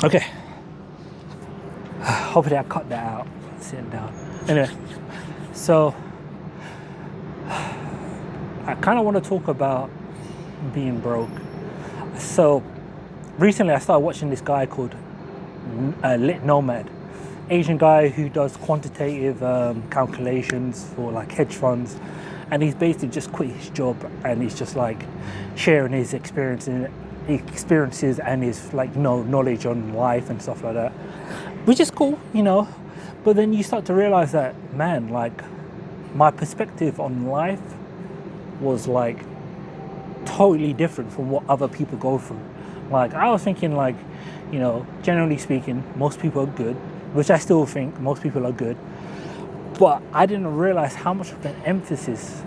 Okay. Hopefully I cut that out. Sitting down. Anyway, so I kind of want to talk about being broke. So recently I started watching this guy called Lit Nomad, Asian guy who does quantitative calculations for like hedge funds, and he's basically just quit his job and he's just like sharing his experiences and his like knowledge on life and stuff like that, which is cool, But then you start to realize that, man, like my perspective on life was like totally different from what other people go through. Like I was thinking like, generally speaking, most people are good, which I still think most people are good. But I didn't realize how much of an emphasis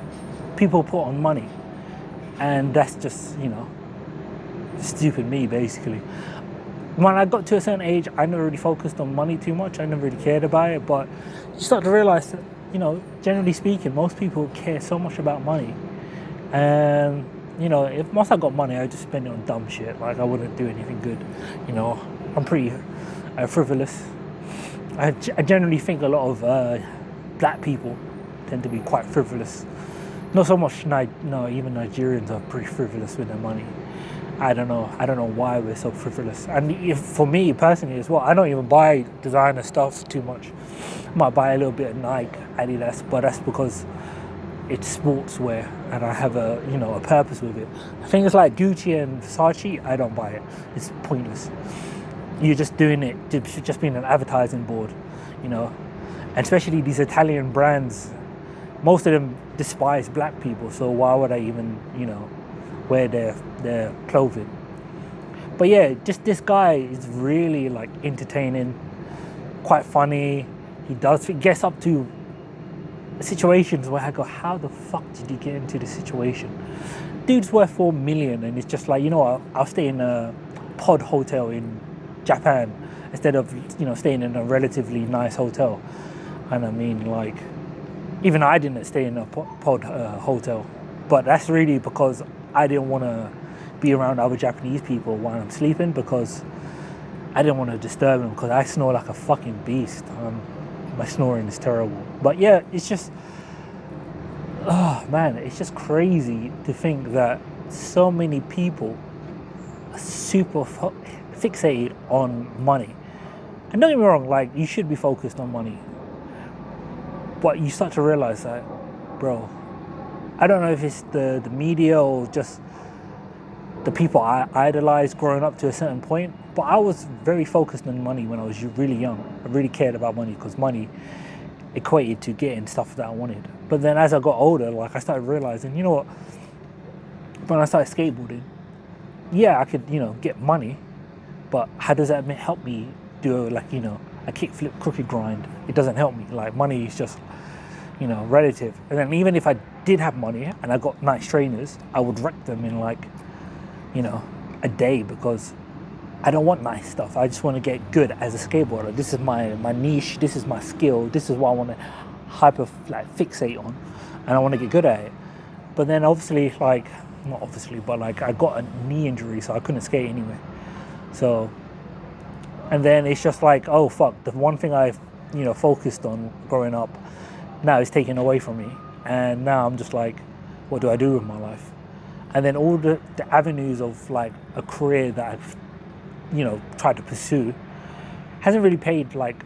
people put on money. And that's just, stupid me basically. When I got to a certain age, I never really focused on money too much. I never really cared about it. But you start to realize that, generally speaking, most people care so much about money. And, if once I got money, I just spend it on dumb shit. Like I wouldn't do anything good. I'm pretty frivolous. I generally think a lot of black people tend to be quite frivolous. Not so much, even Nigerians are pretty frivolous with their money. I don't know why we're so frivolous. And for me personally as well, I don't even buy designer stuff too much. I might buy a little bit of Nike, Adidas, but that's because it's sportswear and I have a purpose with it. Things like Gucci and Versace, I don't buy it. It's pointless. You're just doing it, just being an advertising board, And especially these Italian brands, most of them despise black people, so why would I even, wear their clothing? But yeah, just this guy is really like entertaining, quite funny. He gets up to situations where I go, how the fuck did you get into this situation? Dude's worth 4 million and it's just like, I'll stay in a pod hotel in Japan instead of, staying in a relatively nice hotel. And I mean, like, even I didn't stay in a pod hotel, but that's really because I didn't want to be around other Japanese people while I'm sleeping, because I didn't want to disturb them, because I snore like a fucking beast. My snoring is terrible. But yeah, it's just, it's just crazy to think that so many people are super fixated on money. And don't get me wrong, like, you should be focused on money. But you start to realize that, bro, I don't know if it's the media or just the people I idolized growing up to a certain point, but I was very focused on money when I was really young. I really cared about money because money equated to getting stuff that I wanted. But then as I got older, like, I started realizing, when I started skateboarding, yeah, I could, get money, but how does that help me do a kickflip crooked grind? It doesn't help me. Like, money is just, relative. And then even if I did have money and I got nice trainers, I would wreck them in like, a day, because I don't want nice stuff. I just want to get good as a skateboarder. This is my niche. This is my skill. This is what I want to fixate on, and I want to get good at it. But then obviously, not obviously, but I got a knee injury, so I couldn't skate anyway. So, and then it's just like, oh fuck, the one thing I focused on growing up now is taken away from me, and now I'm just like, what do I do with my life? And then all the avenues of like a career that I've tried to pursue hasn't really paid like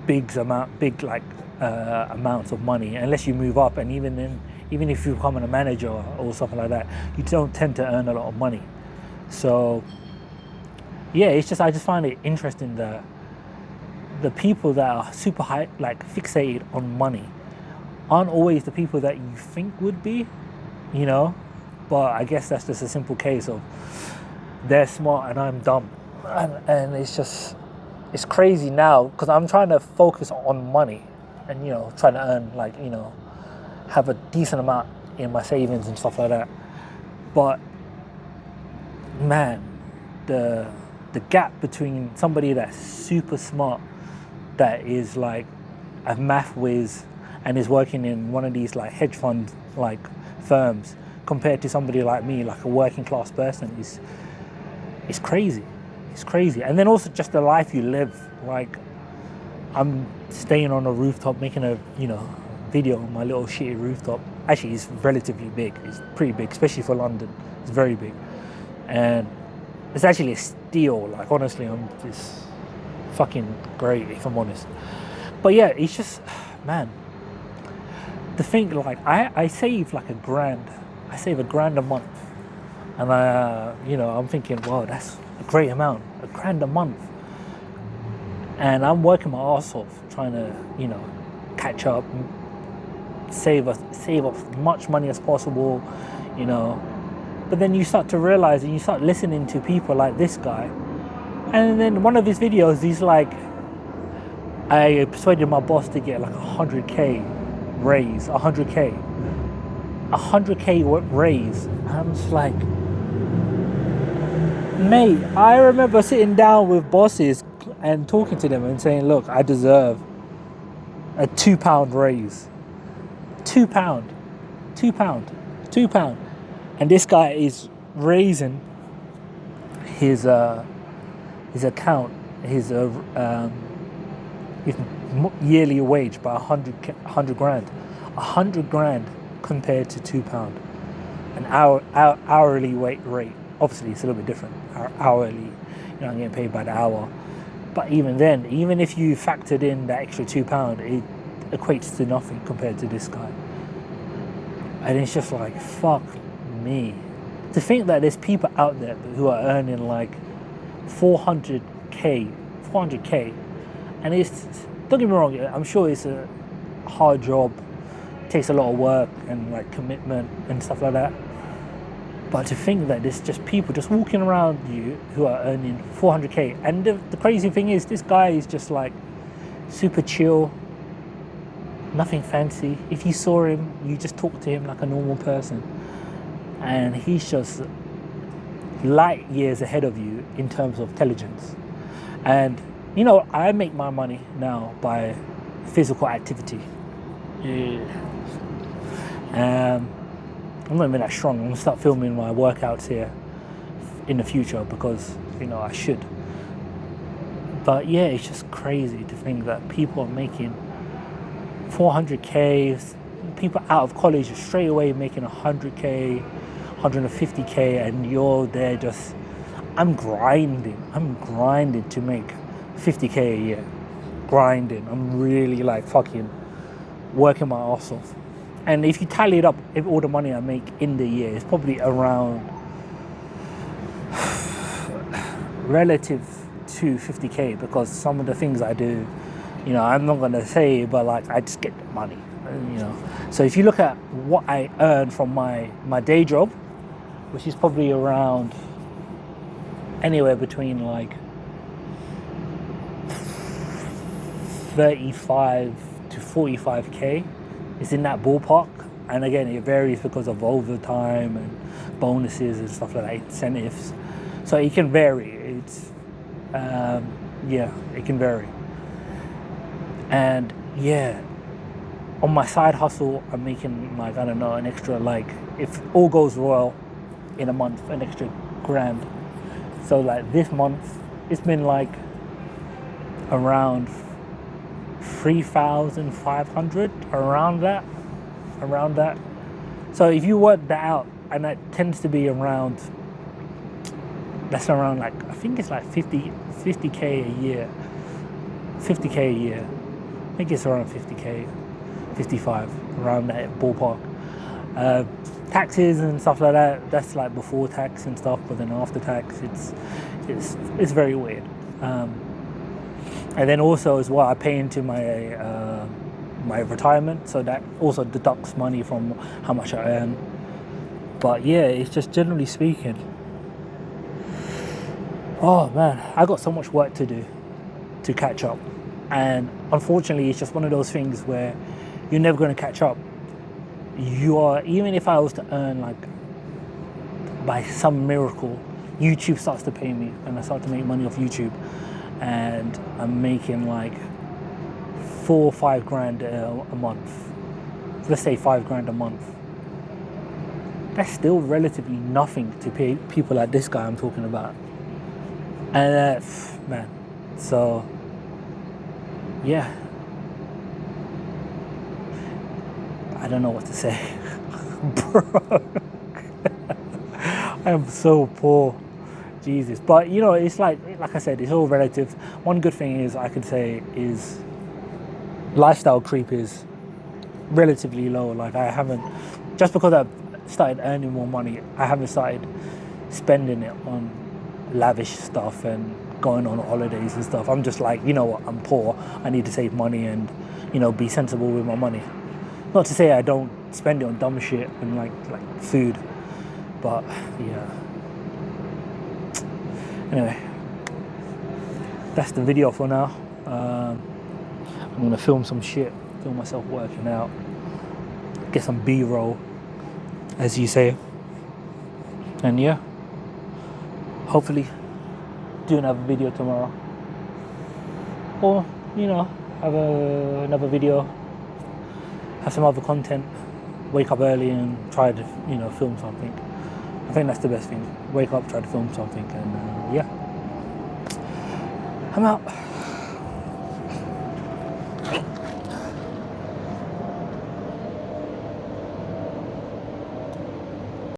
big amounts of money, unless you move up. And even if you become a manager or something like that, you don't tend to earn a lot of money. So yeah, I just find it interesting that the people that are super high, like fixated on money, aren't always the people that you think would be, But I guess that's just a simple case of they're smart and I'm dumb. And it's crazy now, because I'm trying to focus on money and, trying to earn, have a decent amount in my savings and stuff like that. But man, the gap between somebody that's super smart, that is like a math whiz and is working in one of these like hedge fund like compared to somebody like me, like a working class person, is crazy. It's crazy. And then also just the life you live. Like, I'm staying on a rooftop making a, video on my little shitty rooftop. Actually, it's relatively big. It's pretty big, especially for London. It's very big. And it's actually a steal. Like, honestly, it's fucking great, if I'm honest. But yeah, it's just, man, the thing, like, I save like £1,000. I save £1,000 a month. And I'm thinking, wow, that's a great amount, £1,000 a month. And I'm working my ass off trying to, catch up, save up much money as possible, But then you start to realize, and you start listening to people like this guy. And then one of his videos, he's like, I persuaded my boss to get like 100k raise, 100k raise. And I'm just like, mate, I remember sitting down with bosses and talking to them and saying, look, I deserve a £2 raise. £2. And this guy is raising his account, his yearly wage by 100 grand. 100 grand compared to £2. An hourly rate. Obviously, it's a little bit different. Hourly, I'm getting paid by the hour. But even then, even if you factored in that extra £2, it equates to nothing compared to this guy. And it's just like, fuck me. To think that there's people out there who are earning like 400k, and it's, don't get me wrong, I'm sure it's a hard job, it takes a lot of work and like commitment and stuff like that. But to think that there's just people just walking around you who are earning 400k, and the crazy thing is, this guy is just like super chill, nothing fancy. If you saw him, you just talk to him like a normal person, and he's just light years ahead of you in terms of intelligence. And I make my money now by physical activity. I'm not even that strong. I'm gonna start filming my workouts here in the future because I should. But yeah, it's just crazy to think that people are making 400k. People out of college are straight away making 100k, 150k, and you're there just. I'm grinding to make 50k a year. Grinding. I'm really like fucking working my ass off. And if you tally it up, all the money I make in the year, it's probably around relative to 50k, because some of the things I do, I'm not gonna say, but like I just get the money, So if you look at what I earn from my day job, which is probably around anywhere between like 35 to 45k, it's in that ballpark. And again, it varies because of overtime and bonuses and stuff like that, incentives. So it can vary. It's it can vary. And yeah, on my side hustle, I'm making like, I don't know, an extra, like, if all goes well in a month, an extra grand. So like this month, it's been like around 3,500, around that. So if you work that out, and that tends to be around, that's around like, I think it's like 50k a year. 50k a year. I think it's around 50k, 55, around that ballpark. Taxes and stuff like that, that's like before tax and stuff, but then after tax, it's very weird. And then also as well, I pay into my my retirement, so that also deducts money from how much I earn. But yeah, it's just generally speaking, oh man, I got so much work to do to catch up. And unfortunately, it's just one of those things where you're never going to catch up. Even if I was to earn, like, by some miracle, YouTube starts to pay me and I start to make money off YouTube, and I'm making like 4 or 5 grand a month. Let's say 5 grand a month. That's still relatively nothing to pay people like this guy I'm talking about. And man, so yeah, I don't know what to say. Bro, I am so poor. Jesus. But you know, it's like I said, it's all relative. One good thing is I could say is lifestyle creep is relatively low. Like I haven't, just because I've started earning more money, I haven't started spending it on lavish stuff and going on holidays and stuff. I'm just like, you know what, I'm poor, I need to save money and, you know, be sensible with my money. Not to say I don't spend it on dumb shit and like food, but yeah. Anyway, that's the video for now. I'm gonna film some shit, film myself working out, get some B-roll, as you say, and yeah, hopefully do another video tomorrow, or you know, have another video, have some other content, wake up early and try to, you know, film something. I think that's the best thing. Wake up, try to film something, and yeah, I'm out.